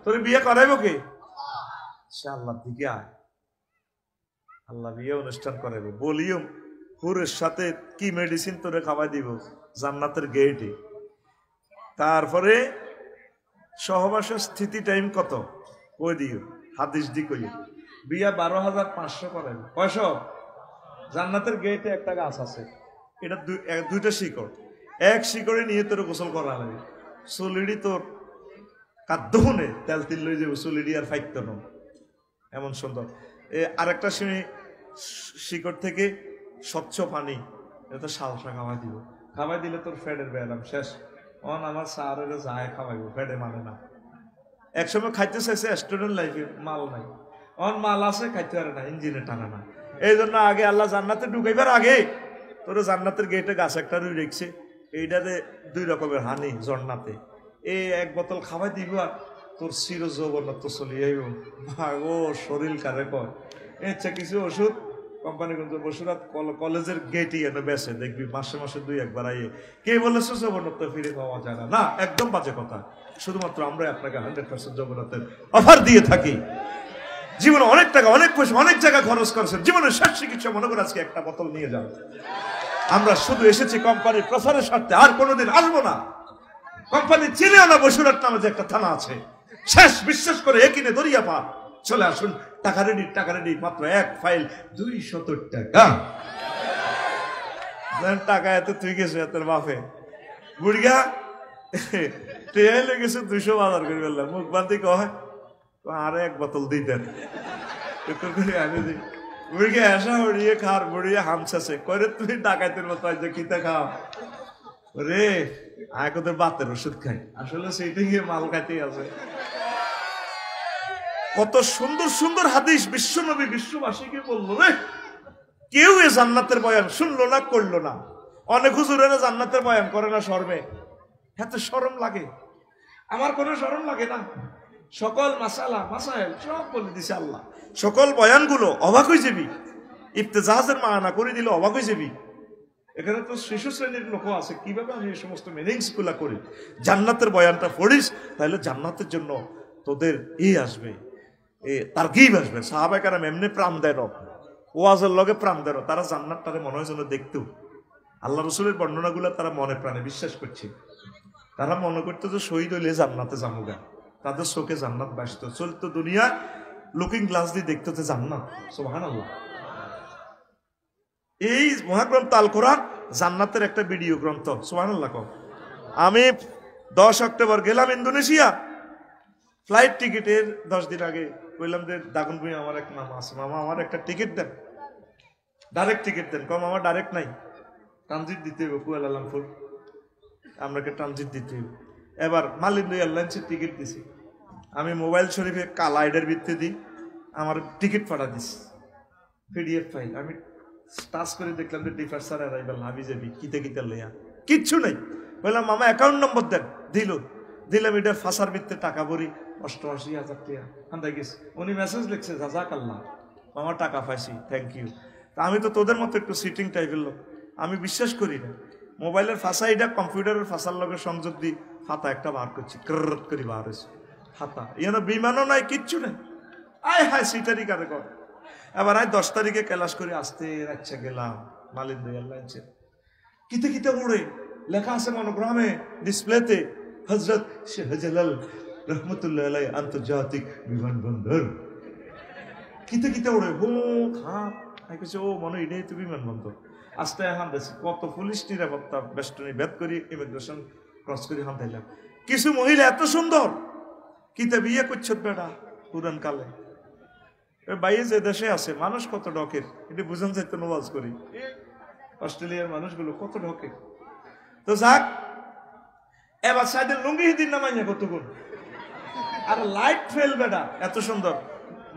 তোর বিয়ে করাইবো কে? সে আল্লাহর দিকে আয়, আল্লাহ বিয়ে অনুষ্ঠান করাইবো। বলিও হুরের সাথে কি মেডিসিন তোরে খাওয়াই দিব জান্নাতের গেটে। তারপরে সহবাসের স্থিতি টাইম কত কই দিও, হাদিস দি কই বিয়া 12,500 করাইবো। কয়শো? জান্নাতের গেটে একটা গাছ আছে, এটা দুইটা শিকড়, এক শিকড়ে নিয়ে তোর গোসল করা লাগে। চুলিডি তোর কাদ্দনে তেল তিল লই যাবো, চুলিডি আর ফাইত ন, এমন সুন্দর। আরেকটা শিকড় থেকে স্বচ্ছ পানি, এটা শালসা খাওয়াই দিব। খাওয়াই দিলে তোর ফ্যাটের ব্যায়াম শেষ। অন আমার স্যারের যায় খাওয়াইবো, ফ্যাটে মানে না। একসময় খাইতে চাইছে, স্টুডেন্ট লাইফে মাল নাই, অন মাল আছে খাইতে পারে না, ইঞ্জিনে টানা না। এই জন্য আগে আল্লাহ জান্নাতে ঢুকাইবার আগে তোর জান্নাতের গেটে গাছ একটা রুই রেখছে, এইটাতে 2 রকমের হানি জন্নাতে। এই এক বোতল খাওয়াই দিব আর তোর চির যৌবনত্ব চলে যাইব। ভাগো শরীর কারে কয়। এর কিছু ওষুধ কোম্পানিগঞ্জ বসুরাত কলেজের গেটই এনে বেছে, দেখবি মাসে মাসে 2-1 আইয়ে। কে বলেছে যৌবনত্ব ফিরে পাওয়া যায় না? না, একদম বাজে কথা। শুধুমাত্র আমরা আপনাকে 100% যৌবনত্বের অফার দিয়ে থাকি। জীবনে অনেক টাকা, অনেক পয়সা, অনেক জায়গা খরচ করেছেন, জীবনের শেষ চিকিৎসা মনে করে আজকে একটা বোতল নিয়ে যাও। আমরা শুধু এসেছি কোম্পানির প্রচারের স্বার্থে, আর কোনোদিন আসবো না। কোম্পানি চিনেও না বসুরাট নামে যে একটা থানা আছে, শেষ। বিশ্বাস করে একিনে দরিয়া পার চলে আসুন। টাকা রেডি, টাকা রেডি, মাত্র এক ফাইল 270 টাকা। টাকা এত তুই গেছো এত বাপে বুড়িয়া গেছে 200 বাজার করে বললাম। মুখ বান্ধি কয় আর এক বোতল দিতেন আনি দি। বুড়িয়া আসা উড়িয়ে খার বুড়িয়ে হামসাছে করে তুমি ডাকাইতের মতো আজ কিতা খাও রে, আয় তোদের বাতের ওষুধ খাই। আসলে সেইটাই গিয়ে মাল খাইতে আছে। কত সুন্দর সুন্দর হাদিস বিশ্বনবী বিশ্ববাসীকে বললো রে। কেউ এ জান্নাতের বয়ান শুনলো না, করলো না। অনেক হুজুরেরা জান্নাতের বয়ান করে না শরমে। এত শরম লাগে? আমার কোনো শরম লাগে না। সকল মাসাইল সব বলে দিছে আল্লাহ। সকল বয়ানগুলো অবাক হয়ে যাবি। ইফতেজাজের মানা করে দিলে অবাক হয়ে যাবি। এখানে তো শিশু শ্রেণীর লোক আছে, কিভাবে আমি এই সমস্ত মিনিংস গুলা করি। জান্নাতের বয়ানটা পড়িস, তাহলে জান্নাতের জন্য তোদের আসবে, তার গিব আসবে। সাহাবায়ে কেরাম এমনি প্রাণ দেন, ওয়াজের লগে প্রাণ দেন। তারা জান্নাতটারে মনে হয় যেন দেখতেও। আল্লাহ রসুলের বর্ণনাগুলো তারা মনে প্রাণে বিশ্বাস করছে। তারা মনে করতো যে শহীদ হইলে জান্নাতে যামুগা। তাদের চোখে জান্নাত বাসত, চলতো দুনিয়া লুকিং গ্লাস দিয়ে দেখতো যে জান্নাত। সুবহানাল্লাহ। এই মহাগ্রন্থ আল কোরআন জান্নাতের একটা ভিডিও গ্রন্থ। সুবহানাল্লাহ। আমি 10 অক্টোবর গেলাম ইন্দোনেশিয়া। ফ্লাইট টিকিটের 10 দিন আগে বললাম যে দাগুন ভাই আমার এক মামা আছে, মামা আমার একটা টিকিট দেন, ডাইরেক্ট টিকিট দেন। কম আমার ডাইরেক্ট নাই, ট্রানজিট দিতে হবে কুয়ালালামপুর, আপনাকে ট্রানজিট দিতে হবে। এবার মালিন্দু এয়ারলাইন্সের টিকিট দিছি আমি। মোবাইল শরীফে কালা আইডের ভিত্তি দিই, আমার টিকিট পাঠা দিস পিডিএফ ফাইল। আমি টাচ করে দেখলাম যে ডিফার্সার অ্যারাইভাল হাবিজাবি কিতে কিতে লইয়া কিচ্ছু নাই। বললাম মামা অ্যাকাউন্ট নম্বর দেন, দিলাম। এটা ফাঁসার ভিত্তিতে টাকা ভরি 88,000 টাকা হান্দাই গেছে। উনি মেসেজ লিখছে জাযাকাল্লাহ, মামা টাকা পাইছি, থ্যাংক ইউ। তা আমি তো তোদের মতো একটু সিটিং টাইপের লোক, আমি বিশ্বাস করি না। মোবাইলের ফাঁসা এটা কম্পিউটারের ফাঁসার লগে সংযোগ দিই, ফাতা একটা বার করছি, ক্ররত করে বার হয়েছে ফাতা। ইয়ানো বিমানও নাই, কিচ্ছু নেই। আয় হায় সিটারি কারে কর। এবার আমি 10 তারিখে ক্লাস করে আসতে রাখছে গেলাম মালিন্দু এয়ারলাইন্সে। কিতে কিতে উড়ে লেখা আছে মনোগ্রামে ডিসপ্লেতে, হযরত শাহজালাল রহমতুল্লাহ আলাইহি আন্তর্জাতিক বিমানবন্দর। কিতে কিতে উড়ে হো খাপ। আমি কিছু ও মনে এটাই তো বিমানবন্দর। আস্তে হান দিয়েছি, কত পুলিশ নিরাপত্তা বেষ্টনী ভেদ করি ইমিগ্রেশন ক্রস করে হান দিলাম। কিছু মহিলা এত সুন্দর, কিতে বিয়ে করছে বেটা পুরান কালে। বাইরে যে দেশে আছে মানুষ কত ঢকের, এটা বুঝান যাইতে নওয়াজ করি। অস্ট্রেলিয়ার মানুষগুলো কত ঢকে। তো যাক, এবার সাইদের লুঙ্গি হিদিন না মাইয়া কতগুণ, আর লাইট ফেল বেটা এত সুন্দর।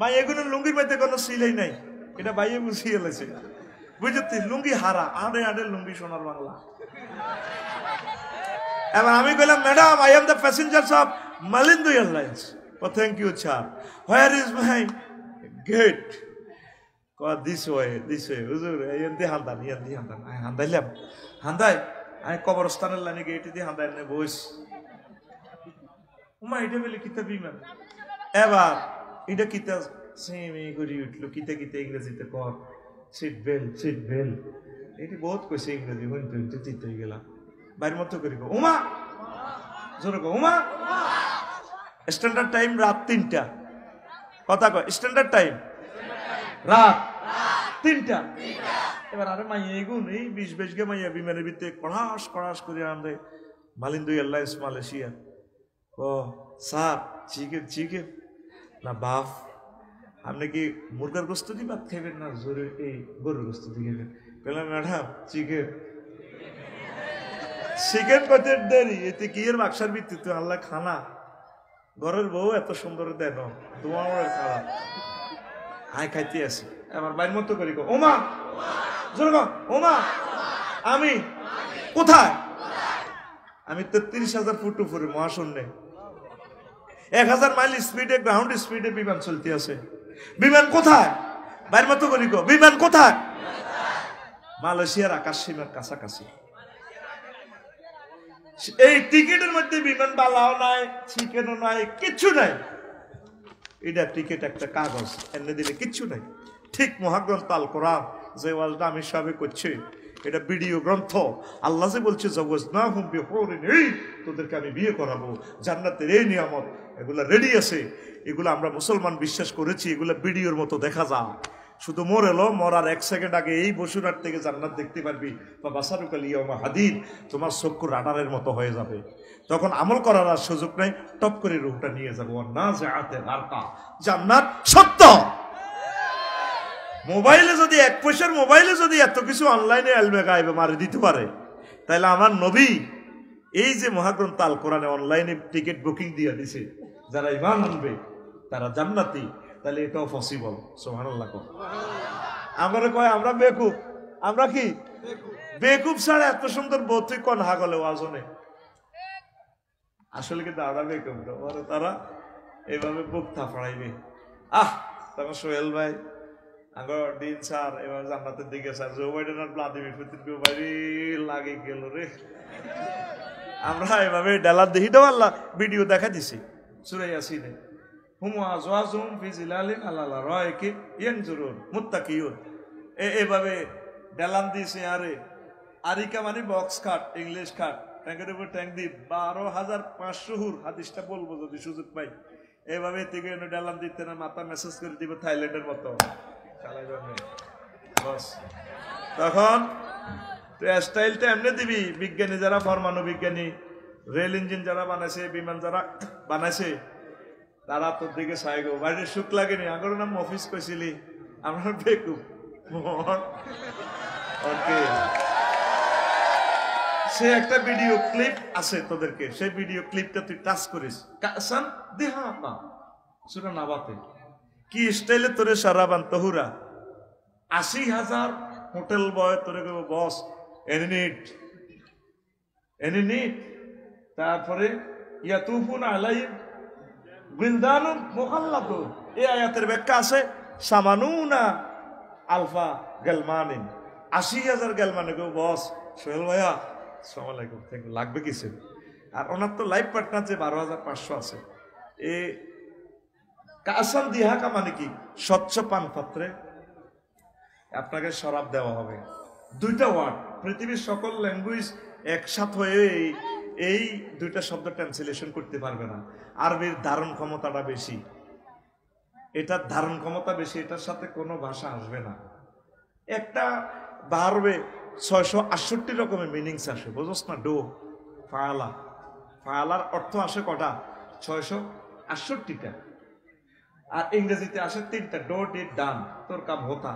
মাই এগুলো লুঙ্গির মধ্যে কোনো সিলাই নাই, এটা বাইরে বুঝিয়ে এলেছে। বুঝতে লুঙ্গি হারা, আড়ে আড়ে লুঙ্গি সোনার বাংলা। এবার আমি বললাম madam I am the passengers of Malindo airlines. Oh thank you sir, where is my gate? This way হুজুর, এন্দি হান্দান আই হান্দাইলাম। হান্দাই আমি কবরস্থানের লাইনে গেটে দিয়ে হান্দাই বইস। উমা এটা বলে কিতা বিমান এবার এটা কিতা সেমি করি উঠলো, কিতে কিতে ইংরেজিতে কর সিট বেল এটি বহুত কইছে ইংরেজি হইতে হইতে চিত হয়ে গেলাম। বাইরের মতো করি উমা জোরে কো উমা। স্ট্যান্ডার্ড টাইম রাত 3টা, কথা কয় স্ট্যান্ডার্ড টাইম রাত 3টা। এবার আরে মাইয়া এগুন এই 20 গে মাইয়া বিমানের ভিতরে কড়াস করে আনবে মালিন্দু এয়ারলাইন্স মালয়েশিয়া। ও স্যার চিকেন না বাফ, আপনি কি মুরগার গোস্ত দিয়ে ভাত খাইবেন না জোরে এই গরুর গোস্ত দিয়ে খাইবেন? বললাম ম্যাডাম চিকেন কত দেরি এতে কি এর বাক্সার ভিত্তিতে আল্লাহ খানা ঘরের বউ এত সুন্দর দেন তোমার খারাপ আয় খাইতে আসি। এবার বাইর মতো করি ওমা জোরে কও ওমা। আমি কোথায়? আমি 33,000 ফুট উপরে মহাশূন্যে 1000 মাইল স্পিডে গ্রাউন্ড স্পিডে বিমান চলতে আছে। বিমান কোথায়? বাইর মতো করি বিমান কোথায়? মালয়েশিয়ার আকাশ সীমার কাছাকাছি। এই টিকিটের মধ্যে বিমান বালাও নাই, চিকেনও নাই, কিচ্ছু নাই। এটা টিকিট একটা কাগজ এনে দিলে কিচ্ছু নাই। ঠিক মহাগ্রন্থ আল কোরআন যে ওয়াজটা আমি সবে করছি এটা ভিডিও গ্রন্থ। আল্লাহ যে বলছে জওয়াজনাহুম বিহুরিন ঈন, তোদেরকে আমি বিয়ে করাবো, জান্নাতের এই নিয়ামত এগুলা রেডি আছে। এগুলো আমরা মুসলমান বিশ্বাস করেছি, এগুলা ভিডিওর মতো দেখা যায়। শুধু মরার 1 সেকেন্ড আগে এই বসুরহাট থেকে জান্নাত দেখতে পারবি বা বাসারুকাল ইয়াউমা হাদিদ, তোমার চক্ষু রাডারের মতো হয়ে যাবে। তখন আমল করার আর সুযোগ নেই, টপ করে রূহটা নিয়ে যাবো। নাযিআতে গারকা, জান্নাত সত্য। মোবাইলে যদি 1 পয়সার মোবাইলে যদি এত কিছু অনলাইনে এলবে গাইবে মারে দিতে পারে, তাহলে আমার নবী এই যে মহাগ্রন্থ আল কোরআনে অনলাইনে টিকিট বুকিং দিয়ে দিছে, যারা ঈমান আনবে তারা জান্নাতি, তাহলে এটাও পসিবল। সুবহানাল্লাহ। আমরা কয় আমরা বেকুব, আমরা কি বেকুব ছাড়া এত সুন্দর বৌদ্ধি কোন হাগলে ওয়াজনে আসলে কিন্তু আমরা বেকুব না, তারা এইভাবে বুক থাপড়াইবে। তখন সোহেল ভাই আগর দিন স্যার এবার জান্নাতের দিকে স্যার জো বাইডেন আর ভ্লাদিমির পুতিন বাড়ি লাগে গেল রে। আমরা এভাবে ডালার দেখিটাও আল্লাহ ভিডিও দেখা দিছি সূরা ইয়াসিনে, হুম আজওয়াজুহুম ফি জিলালিন আলা রায়কি ইয়ানজুরুন মুত্তাকিউন। এভাবে ডালান দিছে। আরে আরিকা মানে বক্স খাট, ইংলিশ খাট, ট্যাঙ্কের উপর ট্যাঙ্ক দি 12,500 হুর হাদিসটা বলবো যদি সুযোগ পাই। এভাবে থেকে ডালান দিতে না মাথা মেসেজ করে দিব থাইল্যান্ডের মতো। তখন স্টাইলটা এমনি দিবি। বিজ্ঞানী যারা, পরমাণু বিজ্ঞানী, রেল ইঞ্জিন যারা বানাইছে, বিমান যারা বানাইছে, তারা তোর দিকে চাইগো। বাইরের সুখ লাগেনি। আগর নাম অফিস কইছিলি, আমরা বেকুব। সে একটা ভিডিও ক্লিপ আছে তোদেরকে, সেই ভিডিও ক্লিপটা তুই টাচ করিস। কাসান দেহা আপা সুরা নাবাতে কি স্টাইলে তোরে সারাবান তহুরা 80,000 হোটেল বয় তোরে বস এনি নিট। তারপরে ইয়াতুফুন আলাইহিম বিলদানুন মুখাল্লাদুন। এই আয়াতের ব্যাখ্যা আছে সামানুনা আলফা গেলমানিন, 80,000 গেলমানে গো বস। সোহেল ভাইয়া আসসালামু আলাইকুম, থ্যাংক ইউ। লাগবে কিছু? আর ওনার তো লাইফ পার্টনার যে 12,500 আছে। এ কাসান দিহাকা মানে কি? স্বচ্ছ পান পাত্রে আপনাকে শরাব দেওয়া হবে। 2টা ওয়ার্ড, পৃথিবীর সকল ল্যাঙ্গুয়েজ একসাথ হয়ে এই 2টা শব্দ ট্রান্সলেশন করতে পারবে না। আরবির ধারণ ক্ষমতাটা বেশি, এটার ধারণ ক্ষমতা বেশি, এটার সাথে কোনো ভাষা আসবে না। একটা ভার্বে 668 রকমের মিনিংস আসে, বুঝছ না? ডো ফায়ালা, ফায়ালার অর্থ আসে কটা? 668টা। আর ইংরেজিতে আসে 3টা, ডো ডিড ডান, তোর কাম হতা।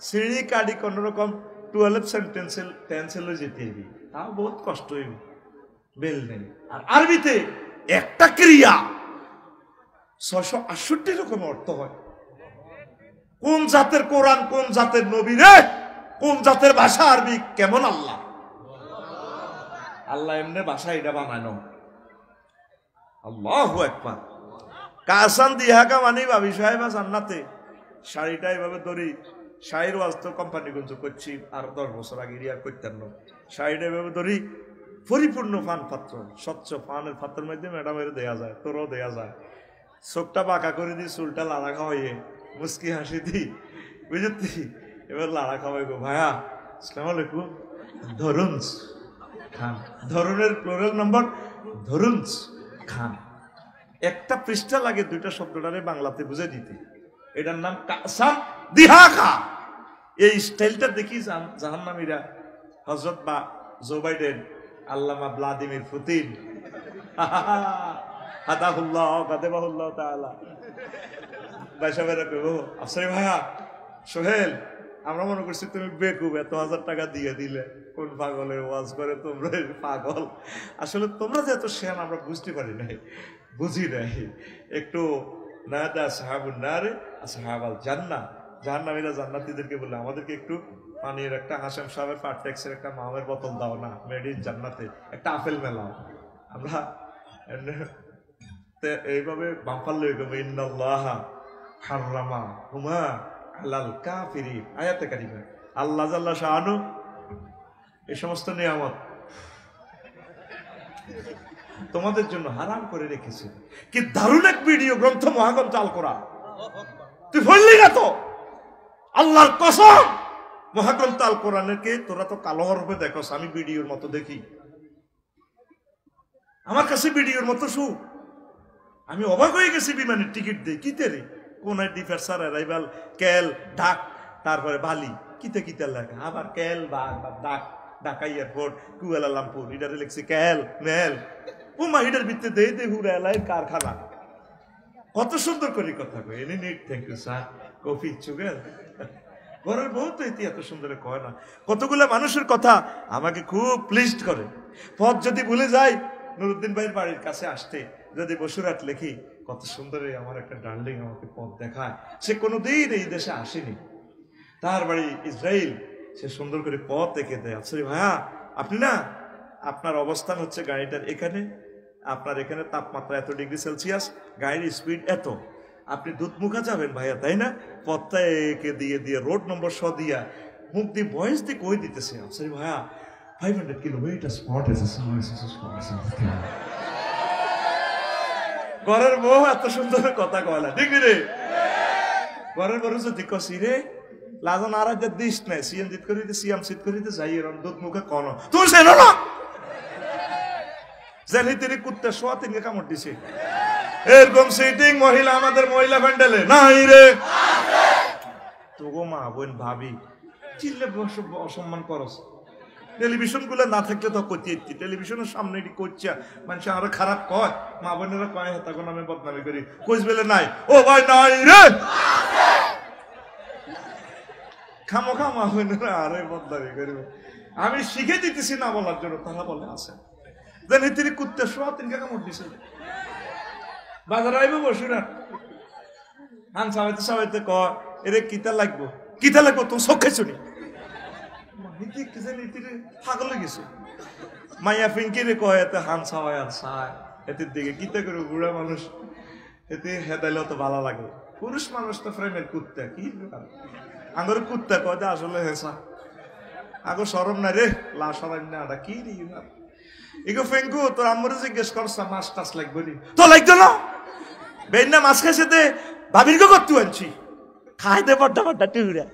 সিঁড়ি কাডি কোন রকম 12 সেন্টেন্সে যেতে হইবি, তাও বহুত কষ্ট হইব, বেল নেই। আর আরবিতে একটা ক্রিয়া 668 রকম অর্থ হয়। কোন জাতের কোরআন, কোন জাতের নবী রে, কোন জাতের ভাষা আরবি, কেমন আল্লাহ। আল্লাহ এমনি ভাষা এটা বানানো। আল্লাহু আকবার। কাসান দিহাকা মানে ভাবি সাহেবা জান্নাতে। শাড়িটা এভাবে ধরি, শাড়ির ওয়াজ তো কোম্পানিগঞ্জ করছি আর 10 বছর আগে রিয়ার করতেন না। শাড়িটা এভাবে ধরি, পরিপূর্ণ পান পাত্র, স্বচ্ছ পানের পাত্রের মধ্যে ম্যাডামের দেয়া যায়, তোরও দেয়া যায়। চোখটা বাঁকা করে দিই, চুলটা লাড়া খাওয়াইয়ে মুস্কি হাসি দিই, বুঝলি? এবার লাড়া খাওয়াই গো, ভাইয়া আসসালামু আলাইকুম, ধরুন খান, ধরনের প্লুরাল নাম্বার ধরুন খান। একটা পৃষ্ঠা লাগে দুইটা শব্দটারে বাংলাতে বুঝে দিতে। এটার নাম কাসাম দিহা খা। এই স্টাইলটা দেখি জাহান্নামীরা হযরত বা জো বাইডেন, আল্লামা ভ্লাদিমির পুতিন, হাদাহুল্লাহ গাদাবাহুল্লাহ তাআলা, বাইশাবেরা কইবো, আফসারি ভাইয়া, সোহেল, আমরা মনে করছি তুমি বেকুব, এত 1000 টাকা দিয়ে দিলে, কোন পাগলের ওয়াজ করে তোমরা, পাগল। আসলে তোমরা যে এত শেয়ান আমরা বুঝতে পারি নাই, বুঝি নাই। একটু নাদা সাহাবুন নারে আসহাবাল জান্নাহ, জাহান্নামীরা জান্নাতীদেরকে বলে আমাদেরকে একটু পানির একটা হাসেম সাহেবের পার্টেক্সের একটা মামের বোতল দাও না, মেড ইন জান্নাতে, একটা আপেল মেলাও। আমরা এইভাবে বাম্পার লয়ে গেবো, ইন্নাল্লাহা হাররামা হুমা আলাল কাফিরিন, আয়াতে কারিমা। আল্লাহ জাল্লা শাআনু এই সমস্ত নিয়ামত তোমাদের জন্য হারাম করে রেখেছে। কি দারুণ এক ভিডিও গ্রন্থ, মহাগ্রন্থ আল কোরআন। তুই বললি না তো, আল্লাহর কসম, মহাগ্রন্থ আল কোরআনকে তোরা তো কালো হরফে দেখোস, আমি ভিডিওর মতো দেখি। আমার কাছে ভিডিওর মতো শু, আমি অবাক হয়ে গেছি। বিমানের টিকিট দেই কিতে রে, কোন ডিফারসার অ্যারাইভাল ক্যাল ঢাক, তারপরে বালি, কিতে কিতে লেখা, আবার ক্যাল বা ঢাক, ঢাকা এয়ারপোর্ট, কুয়ালালামপুর, এটারে লিখছি ক্যাল মেল। ও মাহিটার ভিত্তিতে দেই দে হুরা এলাই কারখানা। কত সুন্দর করে কথা কই, এনি নিট thank you sir, coffee sugar. ঘরের বউ তো এত সুন্দর কয় না। কতগুলো মানুষের কথা আমাকে খুব প্লিজড করে। পথ যদি ভুলে যাই, নুরুদ্দিন ভাইয়ের বাড়ির কাছে আসতে যদি বসুরাট লিখি, কত সুন্দর আমার একটা ডার্লিং আমাকে পথ দেখায়। সে কোনোদিন এই দেশে আসেনি, তার বাড়ি ইসরায়েল, সে সুন্দর করে পথ দেখে দেয়। আফসারি ভাইয়া, আপনি না, আপনার অবস্থান হচ্ছে গাড়িটার এখানে, আপনার এখানে তাপমাত্রা এত ডিগ্রি সেলসিয়াস, গাড়ির স্পিড এত, আপনি দুধমুখা যাবেন ভাইয়া, তাই না? পথটা একে দিয়ে দিয়ে রোড নম্বর দিয়া মুখ দিয়ে ভয়েস দিয়ে কই দিতেছে, আফসারি ভাইয়া 500 কিলোমিটার স্পট আছে। ঘরের বউ এত সুন্দর কথা কয় না, ঠিক রে? ঘরের বউ যদি কষি রে লাজন আর দিস নাই, সিএম জিত করিতে সিএম সিট করিতে যাই এরম দুধ মুখে কন, তুমি সেনো না জানি তিনি কুত্তা শোয়া তিনকে কামড় দিছে। এরকম সিটিং মহিলা আমাদের মহিলা প্যান্ডেলে নাই রে। তোগো মা বোন ভাবি চিল্লে অসম্মান করস। টেলিভিশন গুলো না থাকলে তো করতে, টেলিভিশনের সামনে এটি করছে, মানুষ আরো খারাপ কয়, মা বোনেরা কয় হেতাগো নামে বদনামি করি, কইস বেলে নাই, ও ভাই নাই রে, খামো খা মা বোনেরা আরে বদনামি করবে। আমি শিখে দিতেছি না বলার জন্য, তারা বলে আছে জানি তিনি কুত্তে শোয়া তিনকে কামড় দিছে। বাজার আইব বসুরা হান সাবাইতে সাবাইতে ক এরে কিতা লাগবো, কিতা লাগবো তো চোখে শুনি পাগল গেছে। মাইয়া ফিঙ্কি রে কয় এতে হান সাবাই আর সায় এতে দিকে কিতা করে বুড়া মানুষ এতে হেদাইলে তো ভালো লাগে। পুরুষ মানুষ তো ফ্রেমের কুত্তা, কি আঙ্গর কুত্তা কয় আসলে হেসা আগো সরম না রে, লাশ সরাই না কি রে এগো ফেঙ্কু তোর আম্মরে জিজ্ঞেস করছ মাছ টাছ লাগবে নি, তো লাগতো না বেন না মাছ খাইছে দে ভাবির গো করতে আনছি খাই দে বড্ডা বড্ডা টুকরা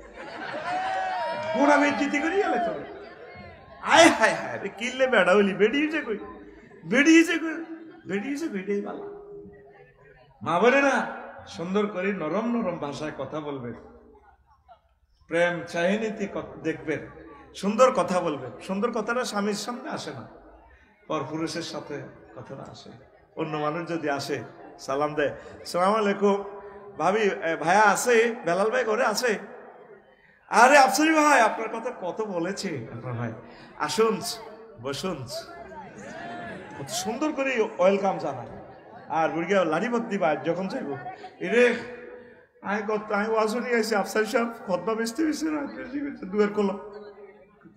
পুরা বেজিতি করি গেলে তো আয় হায় হায় রে কিল্লে বেড়া হইলি বেড়িয়েছে কই, বেড়িয়েছে কই, বেড়িয়েছে বেড়েই ভালো। মা বলে না সুন্দর করে নরম নরম ভাষায় কথা বলবে, প্রেম চাহিনীতি দেখবেন, সুন্দর কথা বলবেন। সুন্দর কথাটা স্বামীর সামনে আসে না, পর পুরুষের সাথে কথাটা আসে। অন্য মানুষ যদি আসে সালাম দেয়, সালাম আলাইকুম ভাবি, ভাইয়া আছে, বেলাল ভাই ঘরে আছে, আরে আফসারি ভাই আপনার কথা কত বলেছে আপনার ভাই, আসুন বসুন, কত সুন্দর করে ওয়েলকাম জানায়। আর বুড়িয়া লাড়িবাদ দিবা যখন চাইবো এরে আমি আমি ওয়াজও নিয়ে আসি, আফসারি সাহেব খতবা বেচতে বেশি না দুয়ের কলো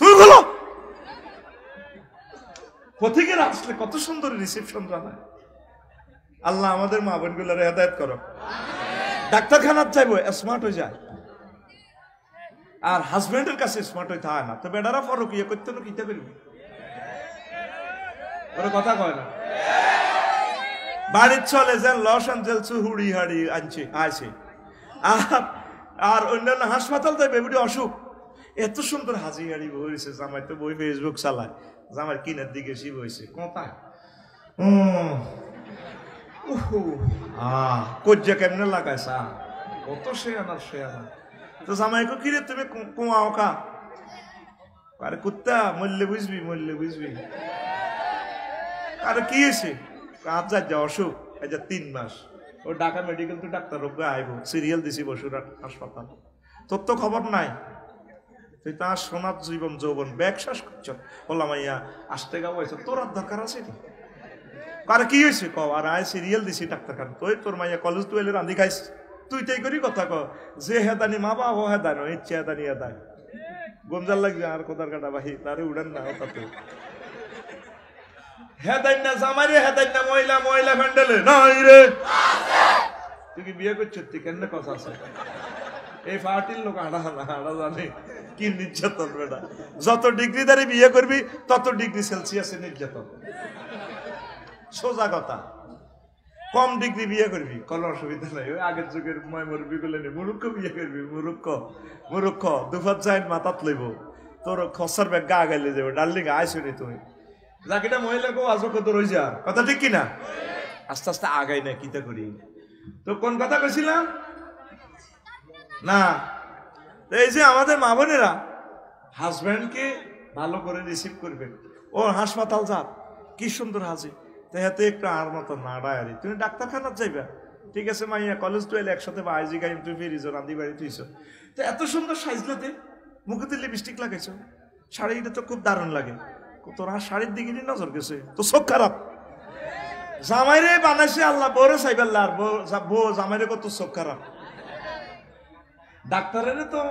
তুই বলো পথিকের আসলে কত সুন্দর রিসেপশন জানায়। আল্লাহ আমাদের মা বোন গুলোর হেদায়েত করো। ডাক্তারখানার চাইবো স্মার্ট হয়ে যায়, আর হাজবেন্ডের কাছে স্মার্ট হইতে হয় না, তো বেটারা ফরক ইয়ে করতে না কিতে পারবি, ওরা কথা কয় না। বাড়ির চলে যান লস অ্যাঞ্জেলস হুড়ি হাড়ি আনছে আছে। আর অন্যান্য হাসপাতাল তো বেবুটি অসুখ, এত সুন্দর হাজি হাড়ি বইছে। জামাই তো বই ফেসবুক চালায়, জামাই কিনার দিকে সি বইছে কোথায় কজ্জা কেমনে লাগায় চা কত সে আনা। তো জামাইকে কিরে তুমি কুমাও কা, আরে কুত্তা মরলে বুঝবি। আরে কি হয়েছে? আজ যা অসুখ, আজ 3 মাস ও ঢাকা মেডিকেল তো ডাক্তার রোগে আইব, সিরিয়াল দিছি বসুরহাট হাসপাতাল। তোর তো খবর নাই, তুই তার সোনার জীবন যৌবন ব্যাগ শ্বাস করছ। বললাম মাইয়া আসতে গা বলছে তোর আর দরকার আছে নি? আরে কি হয়েছে ক? আর আয় সিরিয়াল দিছি ডাক্তার খান, তুই তোর মাইয়া কলেজ টুয়েলে রান্ধি খাইস, তুই তাই করি কথা ক যে হেদানি মা বাবা ও হেদানো ইচ্ছে হেদানি হেদায় গঞ্জাল লাগবে আর কোথার কাটা বাহি তারে উড়েন না তাতে হেদাই না জামাইরে হেদাই না মহিলা ফ্যান্ডেলে নাই রে। তুই কি বিয়ে করছিস? তুই কেন কথা আছে? এই পার্টির লোক হাঁটা জানে কি নির্যাতন বেটা। যত ডিগ্রি দাঁড়িয়ে বিয়ে করবি তত ডিগ্রি সেলসিয়াসে নির্যাতন, সোজা কথা। কম ডিগ্রি বিয়ে করবি কোনো অসুবিধা নাই, ওই আগের যুগের মুরব্বী গুলো নেই, মুরুক্ষ বিয়ে করবি, মুরুক্ষ দুফাত যাইন মাথাত লইব, তোর খসার ব্যাগ গা গাইলে যাবো। ডার্লিং আইসনি তুমি যাকিটা মহিলাকেও আজও কত রয়ে যা কথা ঠিক কিনা? আস্তে আস্তে আগাই না কিতা করি। তো কোন কথা কইছিলাম না? এই যে আমাদের মা বোনেরা হাজব্যান্ডকে ভালো করে রিসিভ করবেন। ও হাসপাতাল যা কি সুন্দর হাজি, তাহাতে একটু আর মতো না ডায়ারি, তুমি ডাক্তারখানার যাইবা ঠিক আছে মাইয়া, কলেজ টুয়েল একসাথে বা আইজি গাইম তুই ফিরিস রান্দি বাড়ি তুইছ, তো এত সুন্দর সাইজলাতে মুখেতে লিপস্টিক লাগাইছ, শাড়িটা তো খুব দারুণ লাগে। তোর আর শাড়ির দিকে নজর গেছে তো চোখ খারাপ। জামাইরে বানাইছে আল্লাহ, বউরে চাইবাল্লা, আর বউ জামাইরে কত চোখ খারাপ। ডাক্তারের তো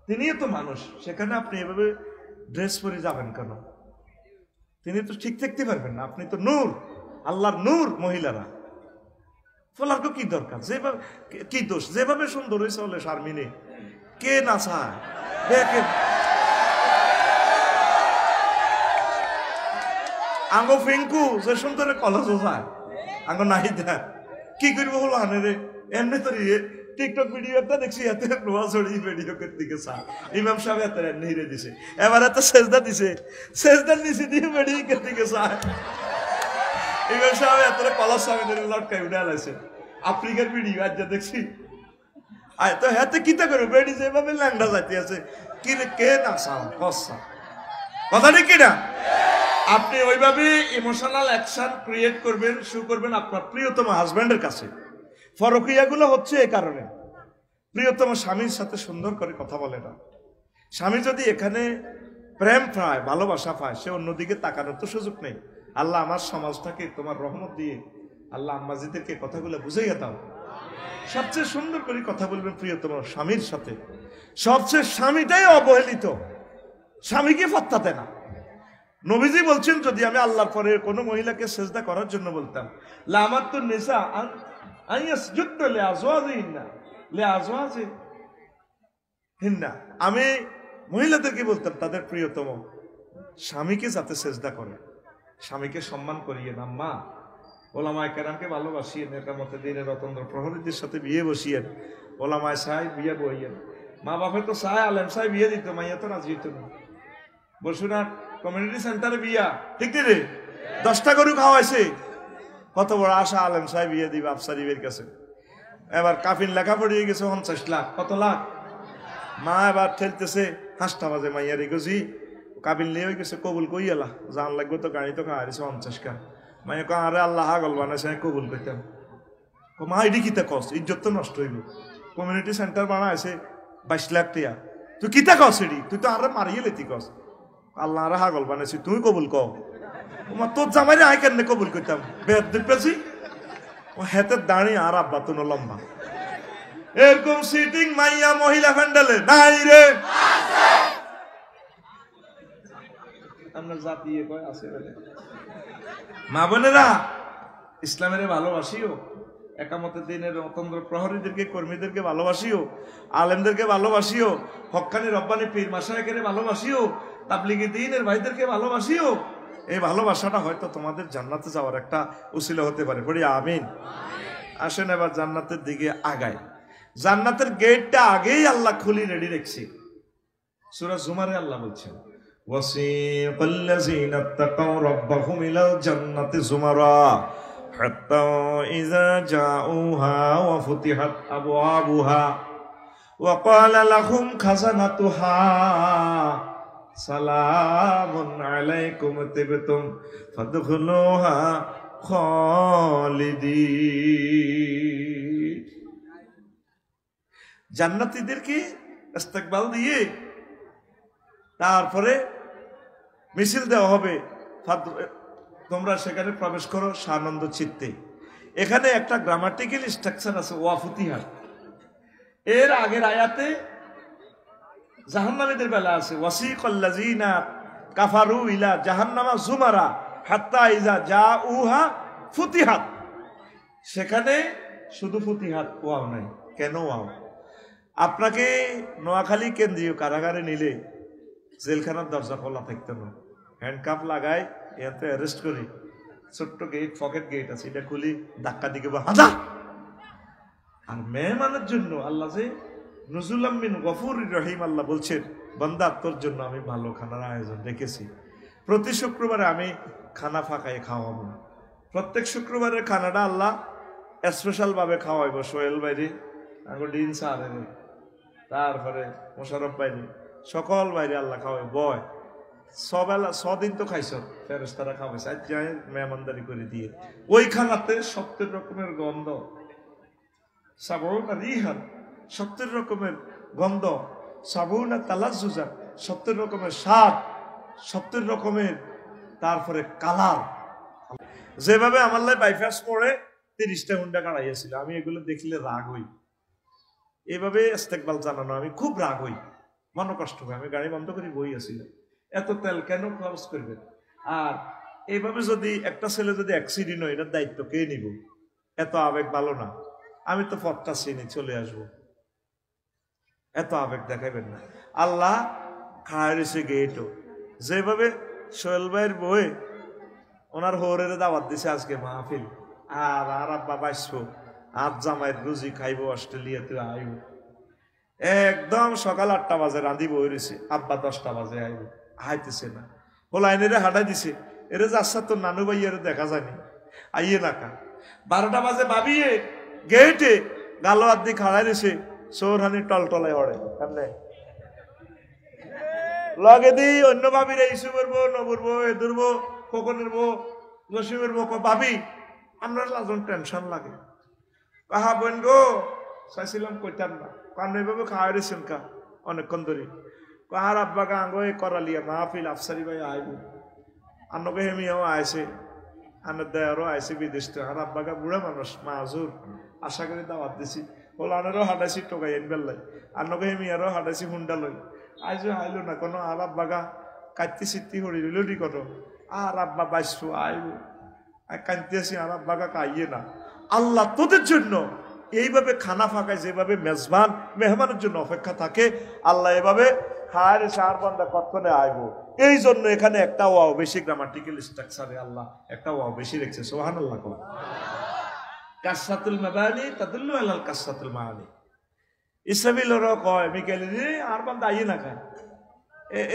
তিনিও তো মানুষ, সেখানে আপনি এভাবে ড্রেস পরে যাবেন কেন? তিনি তো ঠিক থাকতে পারবেন না, আপনি তো নূর, আল্লাহর নূর। মহিলারা ফলার কি দরকার? যেভাবে কি দোষ, যেভাবে সুন্দর হয়েছে হলে শারমিনে কে না চায় দেখে। আঙ্গ ফিঙ্কু যে সুন্দর কলেজ যায় আঙ্গ নাই দেখ কি করবো হলো আনে রে। এমনি তো টিকটক ভিডিও একটা দেখছি এতে নোয়া ছড়ি ভিডিও করতে গেছে ইমাম সাহেব এত নিরে দিছে, এবার এত সেজদা দিছে, সেজদার নিচে দিয়ে ভিডিও করতে গেছে ইমাম সাহেব এত কলেজ সামনে লটকাই উঠে আলাইছে। আফ্রিকার ভিডিও আজ যা দেখছি আয় তো হাতে কিতা করো বেড়ি যেভাবে ল্যাংড়া যাইতে আছে কি রে কে না সাম কসা কথা ঠিক কিনা? আপনি ওইভাবে ইমোশনাল অ্যাকশন ক্রিয়েট করবেন, শু করবেন আপনার প্রিয়তম হাজব্যান্ডের কাছে। ফরকিয়াগুলো হচ্ছে এই কারণে, প্রিয়তম স্বামীর সাথে সুন্দর করে কথা বলে না। স্বামী যদি এখানে প্রেম পায়, ভালোবাসা পায়, সে অন্যদিকে তাকানোর তো সুযোগ নেই। আল্লাহ আমার সমাজটাকে তোমার রহমত দিয়ে আল্লাহ আম্মাজিদেরকে কথাগুলো বুঝাইয়া দাও। সবচেয়ে সুন্দর করে কথা বলবেন প্রিয়তম স্বামীর সাথে। সবচেয়ে স্বামীটাই অবহেলিত, স্বামীকে পাত্তা দেয় না। নবীজি বলছেন যদি আমি আল্লাহর পরে কোনো মহিলাকে সেজদা করার জন্য বলতাম লা আমারতু নিসা আইয়াসজুদনা লিআজওয়াজিহিন্না, আমি মহিলাদেরকে বলতাম তাদের প্রিয়তম স্বামীকে যাতে সেজদা করে, স্বামীকে সম্মান করিয়ে না। মা ওলামায়ে কেরামকে ভালোবাসিয়েন, একামতে দিনের রতন্দ্র প্রহরীদের সাথে বিয়ে বসিয়েন, ওলামায়ে সাহেব বিয়ে বইয়েন। মা বাপে তো চায় আলেম সাহেব বিয়ে দিত, মাইয়া তো রাজি হইত না। বসুরহাট কমিউনিটি সেন্টারে বিয়া ঠিক রে 10টা গরু খাওয়াইছে, কত বড় আশা আলেম সাহেব বিয়ে দিবে আফসারিবের কাছে। এবার কাফিন লেখা পড়িয়ে গেছে 50 লাখ, কত লাখ। মা এবার ঠেলতেছে 5টা বাজে, মাইয়া রে গজি কাবিল নিয়ে গেছে কবুল কই এলা জান লাগবে তো গাড়ি তো খাওয়াইছে 50 কা। মাইয়া কো আরে আল্লাহ হাগল বানাইছে কবুল করতাম। মা এটি কিতা কস, ইজ্জত তো নষ্ট হইব। কমিউনিটি সেন্টার বানাইছে 22 লাখ টাকা, তুই কিতা কস এটি, তুই তো আরে মারিয়ে লেতি কস। আল্লাহ আরে হাগল বানাইছি তুই কবুল কও। ওমা তোর জামাইরে আই কেন কবুল করতাম বেদ দেখতেছি ও হাতের দাঁড়িয়ে আর আব্বা তো লম্বা। এরকম সিটিং মাইয়া মহিলা ফ্যান্ডেলে নাই রে, আমরা জাতি কয় আছে বলে। মা বোনেরা ইসলামের ভালোবাসিও, একামতের দিনের অতন্দ্র প্রহরীদেরকে কর্মীদেরকে ভালোবাসিও, আলেমদেরকে ভালোবাসিও, হক্কানি রব্বানি পীর মাশায়েখের ভালোবাসিও, তাবলিগি দ্বীনের ভাইদেরকে ভালোবাসিও। এই ভালোবাসাটা হয়তো তোমাদের জান্নাতে যাওয়ার একটা উসিলা হতে পারে। পড়ি আমিন। আসেন এবার জান্নাতের দিকে আগাই। জান্নাতের গেটটা আগেই আল্লাহ খুলি রেডি রেখেছি। সূরা জুমারে আল্লাহ বলছেন, ওয়াসিকাল্লাযীনা তাকাউ রাব্বাহুম ইলাল জান্নাতি যুমারা হাত্তা ইযা জাউহা ওয়া ফুতিহাত আবওয়াবুহা ওয়া ক্বালা লাহুম খাযানাতুহা সালামুন আলাইকুম তিবতুম ফাদখুলুহা খালিদিন। জান্নাতীদেরকে ইস্তেকবাল দিয়ে তারপরে মিছিল দেওয়া হবে, তোমরা সেখানে প্রবেশ করো সানন্দ চিত্তে। এখানে একটা গ্রামাটিক্যাল স্ট্রাকচার আছে, ওয়াফুতিহাত। এর আগের আয়াতে জাহান্নামীদের বেলা আছে, ওয়াসিকাল্লাযীনা কাফারু ইলা জাহান্নামা যুমারা হাত্তা ইযা জাউহা ফুতিহাত। সেখানে শুধু ফুতিহাত, ওয়াও নাই। কেন ওয়াও? আপনাকে নোয়াখালী কেন্দ্রীয় কারাগারে নিলে জেলখানার দরজা খোলা থাকতো না, হ্যান্ডকাপ লাগাই এতে অ্যারেস্ট করি, ছোট্ট গেট, পকেট গেট আছে, এটা খুলি ধাক্কা দিকে হাজা। আর মেহমানের জন্য আল্লাহ যে নুজুলাম মিন গফুরির রহিম, আল্লাহ বলছেন বান্দা তোর জন্য আমি ভালো খানার আয়োজন রেখেছি। প্রতি শুক্রবারে আমি খানা ফাঁকায় খাওয়াবো। প্রত্যেক শুক্রবারের খানাটা আল্লাহ স্পেশাল ভাবে খাওয়াইব। সোহেল বাইরে, ডিন সারে, তারপরে মোশারফ বাইরে, সকল বাইরে আল্লাহ খাওয়াই। বয় সবেলা দিন তো খাইছ, ফেরেশতারা খাওয়াইছে, আজ যায় মেহমানদারি করে দিয়ে। ওই খানাতে 70 রকমের গন্ধ, সাবউনা রিহান, 70 রকমের গন্ধ, সাবউনা তালাজ্জুজা, 70 রকমের স্বাদ, 70 রকমের তারপরে কালার। যেভাবে আমার লাই বাইপাস পড়ে 30টা হুন্ডা কাড়াইয়াছিল, আমি এগুলো দেখলে রাগ হই। এভাবে ইস্তেকবাল জানানো আমি খুব রাগ হই, মন কষ্ট হয়। আমি গাড়ি বন্ধ করে বই আসিল, এত তেল কেন খরচ করবেন? আর এইভাবে যদি একটা ছেলে যদি অ্যাক্সিডেন্ট হয়, এটার দায়িত্ব কে নিব? এত আবেগ ভালো না। আমি তো পথটা চিনি, চলে আসবো, এত আবেগ দেখাইবেন না। আল্লাহ খায়রেছে গেটও যেভাবে সোহেল ভাইয়ের বই ওনার হোরের দাওয়াত দিছে আজকে মাহফিল। আর আব্বা বাইসবো, আর জামাইয়ের রুজি খাইবো, অস্ট্রেলিয়াতে আইব। একদম সকাল 8টা বাজে রাঁধি বই রয়েছে, আব্বা 10টা বাজে আইব, আইতেছে না। হোলাইনেরে হাঁটাই দিছে, এরে যাচ্ছা তোর নানু ভাই এর দেখা যায়নি, আইয়ে নাকা। 12টা বাজে ভাবিয়ে গেটে গালো আদি খাড়াই দিছে, সৌরহানি টলটলায় হড়ে কেমনে লগে দি অন্য ভাবিরে ইস্যু করবো, নবুরবো, এদুরবো, খোকনেরবো, জসিমেরবো। ভাবি আমরা লাজন টেনশন লাগে, কাহা বোন গো চাইছিলাম কইতাম না, কারণ এইভাবে খাওয়াই দিয়েছেন কা অনেকক্ষণ ধরে। কাহার আব্বা গা আঙ্গ করালিয়া মাহফিল আফসারি ভাই আইব, আন্নকে হেমিয়াও আইছে, আনের দেয়ারও আইছে বিদেশ থেকে। আর আব্বা গা বুড়া মানুষ, মাজুর, আশা করি দাওয়াত দিছি। হোলানেরও হাঁটাইছি টোকাই এনবেল লাই, আন্নকে হেমিয়ারও হাঁটাইছি হুন্ডা লই। আইজো আইলো না কোনো। আর আব্বা গা কাটতি সিটি হরি লুডি কত। আর আব্বা বাইশো আইব, কাঁদতে আসি, আর আব্বা গা কাইয়ে না। আল্লাহ তোদের জন্য এইভাবে খানা ফাঁকায়, যেভাবে মেজবান মেহমানের জন্য অপেক্ষা থাকে, আল্লাহ এভাবে হায় সার বান্দা কতক্ষণে আইব। এই জন্য এখানে একটা ওয়াও বেশি, গ্রামাটিক্যাল স্ট্রাকচারে আল্লাহ একটা ওয়াও বেশি রেখেছে। সুবহানাল্লাহ। কাসসাতুল মাবানি তাদুল্লু আলাল কাসসাতুল মাআনি। ইসলামী লোরা কয় মিকেলি আর বান্দা আইয়ে না খায়,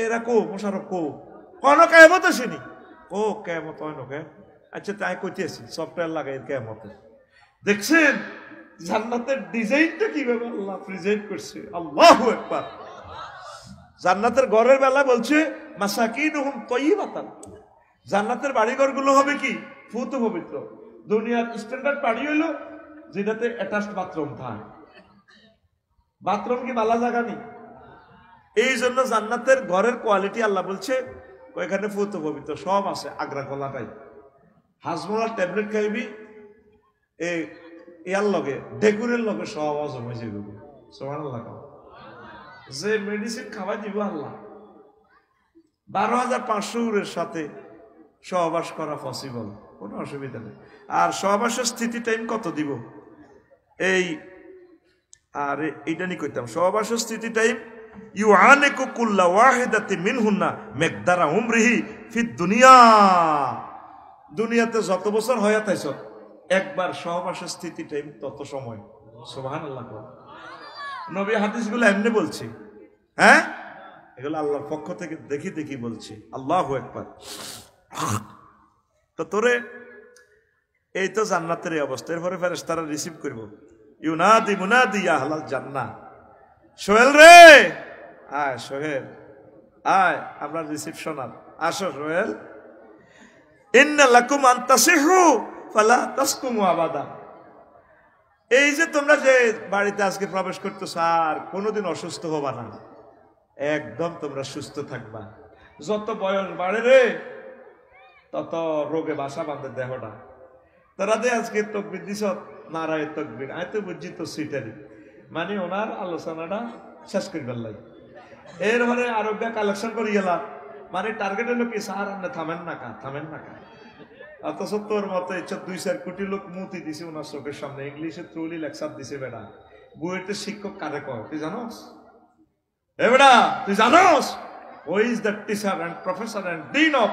এরা কো মোশারফ কো কোন কিয়ামত আসেনি, ও কিয়ামত হয় না কে? আচ্ছা তাই কইতে আছি সফটওয়্যার লাগাই কিয়ামতে। দেখছেন জান্নাতের ডিজাইনটা কিভাবে আল্লাহ প্রেজেন্ট করছে। আল্লাহু আকবার। জান্নাতের ঘরের বেলা বলছে মাসাকিনুহুম তাইয়্যিবাতান, জান্নাতের বাড়িঘর গুলো হবে কি ফুত পবিত্র। দুনিয়ার স্ট্যান্ডার্ড বাড়ি হইলো যেটাতে অ্যাটাচড বাথরুম থাকে, বাথরুম কি বালা জায়গা নেই। এই জন্য জান্নাতের ঘরের কোয়ালিটি আল্লাহ বলছে ওইখানে ফুত পবিত্র সব আছে। আগ্রা কলাটাই হাজমোলার ট্যাবলেট খাইবি, ইয়ার লগে ডেকুরের লগে সব হজম হয়ে যাবে। সুবহানাল্লাহ। যে মেডিসিন খাওয়াই দিব আল্লাহ, 12,500 সাথে সহবাস করা পসিবল, কোনো অসুবিধা নেই। আর সহবাসের স্থিতি টাইম কত দিব এই, আর এইটা নিয়ে কইতাম সহবাসের স্থিতি টাইম ইউআনিকু কুল্লা ওয়াহিদাতি মিনহুন্না মিকদারা উমরিহি ফিদ দুনিয়া। দুনিয়াতে যত বছর হয়ে তাইছ একবার সহবাসের স্থিতিটাই তত সময়। সুবহানাল্লাহ। নবী হাদিসগুলো এমনি বলছি, হ্যাঁ, এগুলো আল্লাহর পক্ষ থেকে দেখি দেখি বলছি। আল্লাহু আকবার। তো তোরে এই তো জান্নাতের এই অবস্থা। এরপরে ফেরেশতারা রিসিভ করবো, ইউনাদি মুনাদি ইয়া আহলাল জান্নাহ, সোহেল রে আয়, সোহেল আয়, আমরা রিসিপশন আর আসো সোহেল। ইন্না লাকুম আন তাসিহু ফালা তাসকুমু আবাদা। এই যে তোমরা যে বাড়িতে আজকে প্রবেশ করতেছ আর কোনোদিন অসুস্থ হবা না, একদম তোমরা সুস্থ থাকবা। যত বয়স বাড়ে রে তত রোগে বাসা বাঁধে দেহটা। তারা যে আজকে তকবির দিস নারায় তকবির, আমি তো বুঝছি তো সিটারি, মানে ওনার আলোচনাটা শেষ করবার লাগে। এরপরে আরোগ্য কালেকশন করে গেলাম, মানে টার্গেট হলো কি, স্যার আপনি থামেন না কা, থামেন না কা। অথচ তোর মতো 2-4 কোটি লোক মুতি দিছে ওনার চোখের সামনে, ইংলিশে ট্রুলি লেকচার দিছে। বেড়া বুয়েটের শিক্ষক কারে কয় তুই জানোস? এ বেড়া তুই জানোস who is the teacher and professor and dean of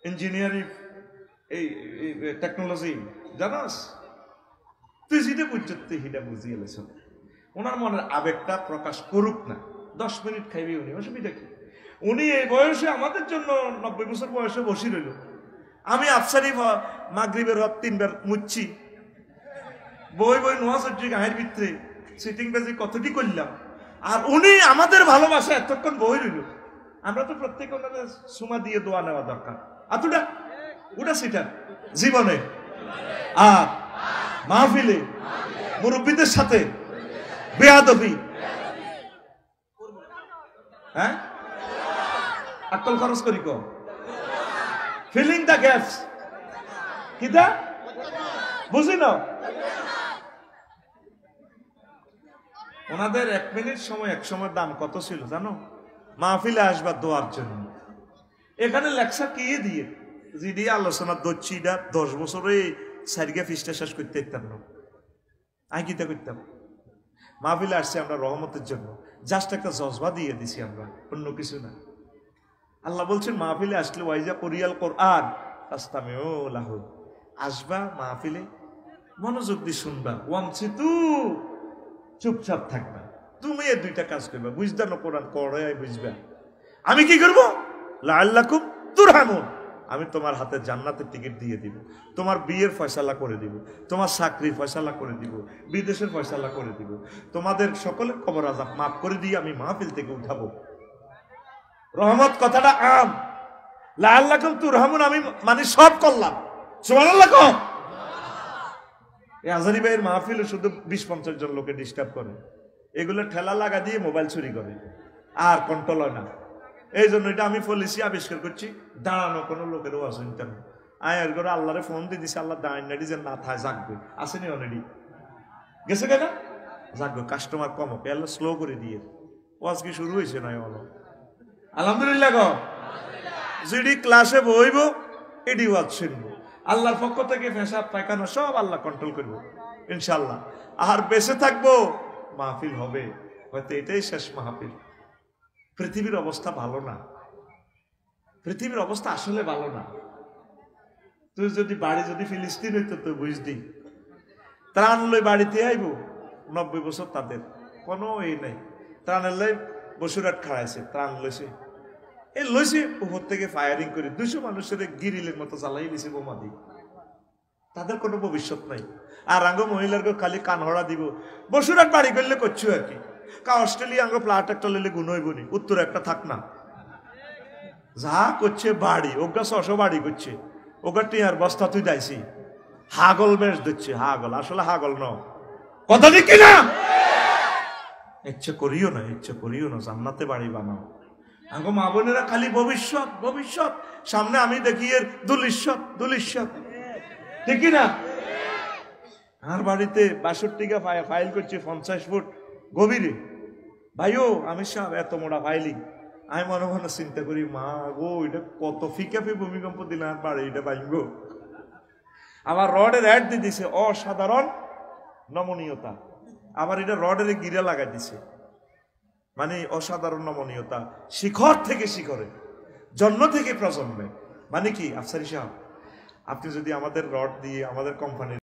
engineering এই টেকনোলজি, জানোস? তুই যেটা বুঝছ তুই সেটা বুঝিয়ে লেছ। ওনার মনের আবেগটা প্রকাশ করুক না, 10 মিনিট খাইবি উনি, অসুবিধা কি? উনি এই বয়সে আমাদের জন্য 90 বছর বয়সে বসি রইল। আমি আফসারি মাগরিবের হক 3 বার মুচ্ছি, বই বই নোয়াজ গায়ের ভিতরে সিটিং বেজে কতটি করলাম, আর উনি আমাদের ভালোবাসা এতক্ষণ বই রইল। আমরা তো প্রত্যেক ওনাদের সুমা দিয়ে দোয়া নেওয়া দরকার। আতুটা ওটা সিটার জীবনে আর মাহফিলে মুরব্বীদের সাথে বেয়াদবি, হ্যাঁ, আকল খরচ করি কো ফিলিং দ্য গ্যাপস, কিটা বুঝি না। ওনাদের 1 মিনিট সময়, এক সময় দাম কত ছিল জানো? মাহফিলে আসবার দোয়ার জন্য। এখানে লেকচার কি দিয়ে যদি আলোচনা দচ্ছি, 10 বছরে সারিগা ফিসটা শেষ করতে পারতাম না। আমি কিতা করতাম? মাহফিলে আসছি আমরা রহমতের জন্য, জাস্ট একটা জজবা দিয়ে দিছি আমরা, অন্য কিছু না। আল্লাহ বলছেন মাহফিলে আসলে ওয়াইজা কোরিয়াল কোরআন আস্তামিউ লাহু, আসবা মাহফিলে মনোযোগ দিয়ে শুনবা, ওয়ামসিতু চুপচাপ থাকবা। তুমি এই 2টা কাজ করবা, বুঝদা না কোরআন পড়াই বুঝবা। আমি কি করব? লাআল্লাকুম তুরহামুন, আমি তোমার হাতে জান্নাতের টিকিট দিয়ে দিব, তোমার বিয়ের ফয়সালা করে দিব, তোমার চাকরির ফয়সালা করে দিব, বিদেশের ফয়সালা করে দিব, তোমাদের সকলের কবর আযাব মাফ করে দিয়ে আমি মাহফিল থেকে উঠাবো। রহমত কথাটা আম, লাআল্লাকুম তুরহামুন আমি মানে সব করলাম। সুবহানাল্লাহ। কম এই আজারি ভাইয়ের মাহফিলে শুধু 20-50 জন লোকে ডিস্টার্ব করে, এগুলো ঠেলা লাগা দিয়ে মোবাইল চুরি করে, আর কন্ট্রোল হয় না। এই জন্য এটা আমি পলিসি আবিষ্কার করছি, দাঁড়ানো কোনো লোকের ওয়াজ শুনতে না। আয়ের করে আল্লাহরে ফোন দিয়ে দিছি, আল্লাহ দাঁড়ান নাডি যে না থায় জাগবে, আসেনি অলরেডি গেছে কেন জাগবে, কাস্টমার কম হোক, আল্লাহ স্লো করে দিয়ে ওয়াজ কি শুরু হয়েছে নয় বলো। আলহামদুলিল্লাহ। গো যদি ক্লাসে বইব এডি ওয়াজ শুনবো, আল্লাহর পক্ষ থেকে পেশাব পায়খানা সব আল্লাহ কন্ট্রোল করবো ইনশাল্লাহ। আর বেঁচে থাকবো, মাহফিল হবে, হয়তো এটাই শেষ মাহফিল। পৃথিবীর অবস্থা ভালো না, পৃথিবীর অবস্থা আসলে ভালো না। তুই যদি বাড়ি যদি ফিলিস্তিন হইতো তুই বুঝতি, ত্রাণ লই বাড়িতে আইব, 90 বছর তাদের কোনো এই নাই, ত্রাণের লাই বসুরাট খাড়াইছে, ত্রাণ লইছে, এই লইছে উপর থেকে ফায়ারিং করে 200 মানুষের গিরিলের মতো জ্বালাই দিছে বোমা দিয়ে, তাদের কোনো ভবিষ্যৎ নাই। আর আঙ্গ মহিলার খালি কান হড়া দিব, বসুরাট বাড়ি করলে করছো আর কি, কা অস্ট্রেলিয়া আঙ্গ ফ্ল্যাট একটা লইলে গুণ হইব নি, উত্তর একটা থাক না, যা করছে বাড়ি ওগা 600 বাড়ি করছে, ওগা টিয়ার বস্তা তুই যাইছি, হাগল বেশ দিচ্ছে, হাগল আসলে হাগল ন, কথা ঠিক কিনা? ইচ্ছে করিও না, ইচ্ছে করিও না, জান্নাতে বাড়ি বানাও। আঙ্গো মা বোনেরা খালি ভবিষ্যৎ ভবিষ্যৎ, সামনে আমি দেখি এর দুলিশ্বত দুলিশ্বত, ঠিক না? আর বাড়িতে 62 ফাইল করছে 50 ফুট গভীরে, ভাইও আমি সব এত মোটা ফাইলিং, আমি মনে মনে চিন্তা করি, মা গো এটা কত ফিকাফি ভূমিকম্প দিলে আর বাড়ি এটা ভাঙবো। আবার রডের অ্যাড দিয়ে দিছে অসাধারণ নমনীয়তা, আবার এটা রডের গিরা লাগাই দিছে, মানে অসাধারণ নমনীয়তা, শিখর থেকে শিখরে, জন্ম থেকে প্রজন্মে। মানে কি আফসারি সাহেব, আপনি যদি আমাদের রড দিয়ে আমাদের কোম্পানির